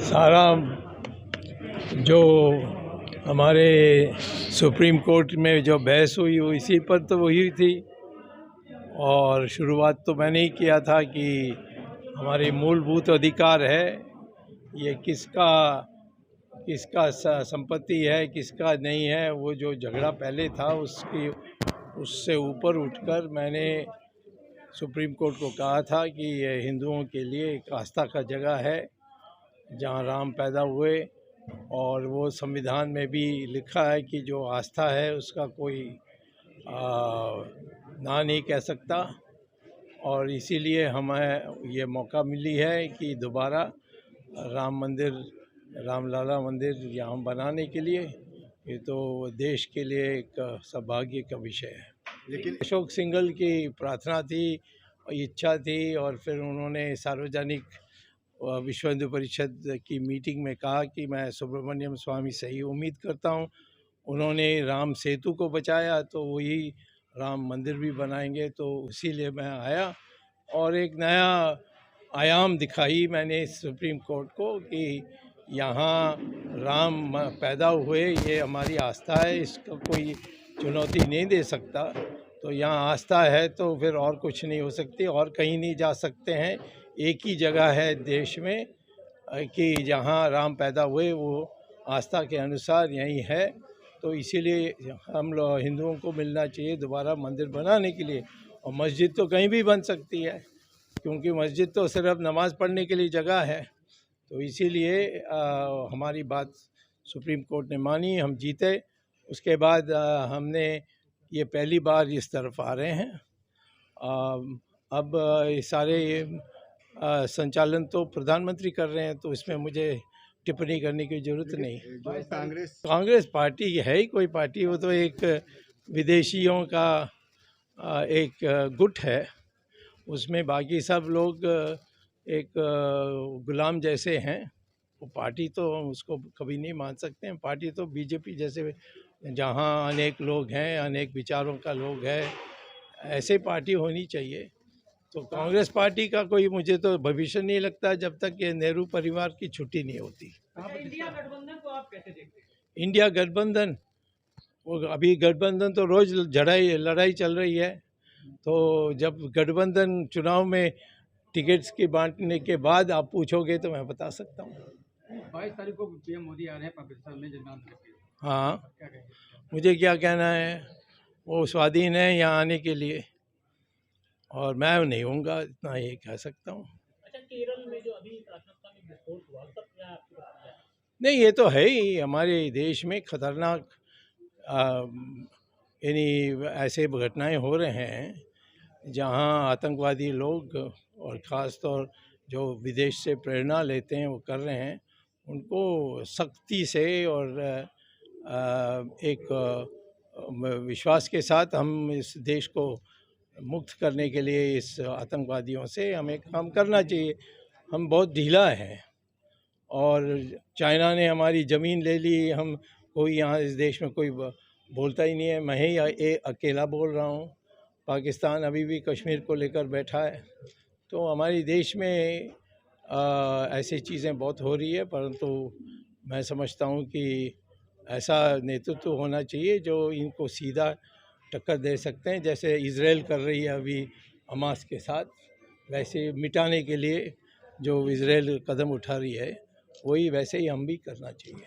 सारा जो हमारे सुप्रीम कोर्ट में जो बहस हुई वो इसी पर तो वही थी। और शुरुआत तो मैंने ही किया था कि हमारे मूलभूत अधिकार है, ये किसका किसका संपत्ति है किसका नहीं है, वो जो झगड़ा पहले था उससे ऊपर उठकर मैंने सुप्रीम कोर्ट को कहा था कि ये हिंदुओं के लिए एक आस्था का जगह है जहाँ राम पैदा हुए, और वो संविधान में भी लिखा है कि जो आस्था है उसका कोई ना नहीं कह सकता। और इसीलिए हमें ये मौका मिली है कि दोबारा राम मंदिर, रामलला मंदिर यहाँ बनाने के लिए, ये तो देश के लिए एक सौभाग्य का विषय है। लेकिन अशोक सिंघल की प्रार्थना थी, इच्छा थी, और फिर उन्होंने सार्वजनिक विश्व हिंदू परिषद की मीटिंग में कहा कि मैं सुब्रमण्यम स्वामी से ही उम्मीद करता हूँ। उन्होंने राम सेतु को बचाया तो वही राम मंदिर भी बनाएंगे, तो इसीलिए मैं आया और एक नया आयाम दिखाई मैंने सुप्रीम कोर्ट को कि यहाँ राम पैदा हुए, ये हमारी आस्था है, इसका कोई चुनौती नहीं दे सकता। तो यहाँ आस्था है तो फिर और कुछ नहीं हो सकती, और कहीं नहीं जा सकते हैं। एक ही जगह है देश में कि जहाँ राम पैदा हुए, वो आस्था के अनुसार यही है। तो इसीलिए हम लोग हिंदुओं को मिलना चाहिए दोबारा मंदिर बनाने के लिए। और मस्जिद तो कहीं भी बन सकती है, क्योंकि मस्जिद तो सिर्फ नमाज़ पढ़ने के लिए जगह है। तो इसीलिए हमारी बात सुप्रीम कोर्ट ने मानी, हम जीते। उसके बाद हमने ये पहली बार इस तरफ आ रहे हैं। अब ये सारे संचालन तो प्रधानमंत्री कर रहे हैं, तो इसमें मुझे टिप्पणी करने की जरूरत नहीं। कांग्रेस पार्टी है ही कोई पार्टी, वो तो एक विदेशियों का एक गुट है। उसमें बाकी सब लोग एक गुलाम जैसे हैं। वो पार्टी तो उसको कभी नहीं मान सकते हैं। पार्टी तो बीजेपी जैसे, जहाँ अनेक लोग हैं, अनेक विचारों का लोग है, ऐसे पार्टी होनी चाहिए। तो कांग्रेस पार्टी का कोई मुझे तो भविष्य नहीं लगता जब तक ये नेहरू परिवार की छुट्टी नहीं होती। इंडिया गठबंधन को आप कैसे देखते हैं? इंडिया गठबंधन, वो अभी गठबंधन तो रोज लड़ाई चल रही है। तो जब गठबंधन चुनाव में टिकट्स के बांटने के बाद आप पूछोगे तो मैं बता सकता हूँ। 22 तारीख को पीएम मोदी आ रहे हैं पाकिस्तान में जनगान करके। हाँ, मुझे क्या कहना है, वो स्वाधीन है यहाँ आने के लिए, और मैं नहीं होऊंगा, इतना ही कह सकता हूँ। अच्छा, केरल में जो अभी प्राथमिकता में विस्फोट हुआ, तब क्या आपको लगता है? नहीं, ये तो है ही हमारे देश में खतरनाक यानी ऐसे घटनाएं हो रहे हैं जहां आतंकवादी लोग, और ख़ास तौर जो विदेश से प्रेरणा लेते हैं वो कर रहे हैं। उनको सख्ती से और एक विश्वास के साथ हम इस देश को मुक्त करने के लिए इस आतंकवादियों से हमें काम करना चाहिए। हम बहुत ढीला हैं, और चाइना ने हमारी ज़मीन ले ली, हम कोई यहाँ इस देश में कोई बोलता ही नहीं है। मैं ही अकेला बोल रहा हूँ। पाकिस्तान अभी भी कश्मीर को लेकर बैठा है। तो हमारे देश में ऐसी चीज़ें बहुत हो रही है, परंतु मैं समझता हूँ कि ऐसा नेतृत्व होना चाहिए जो इनको सीधा टक्कर दे सकते हैं। जैसे इजराइल कर रही है अभी हमास के साथ, वैसे मिटाने के लिए जो इजराइल कदम उठा रही है, वही वैसे ही हम भी करना चाहिए।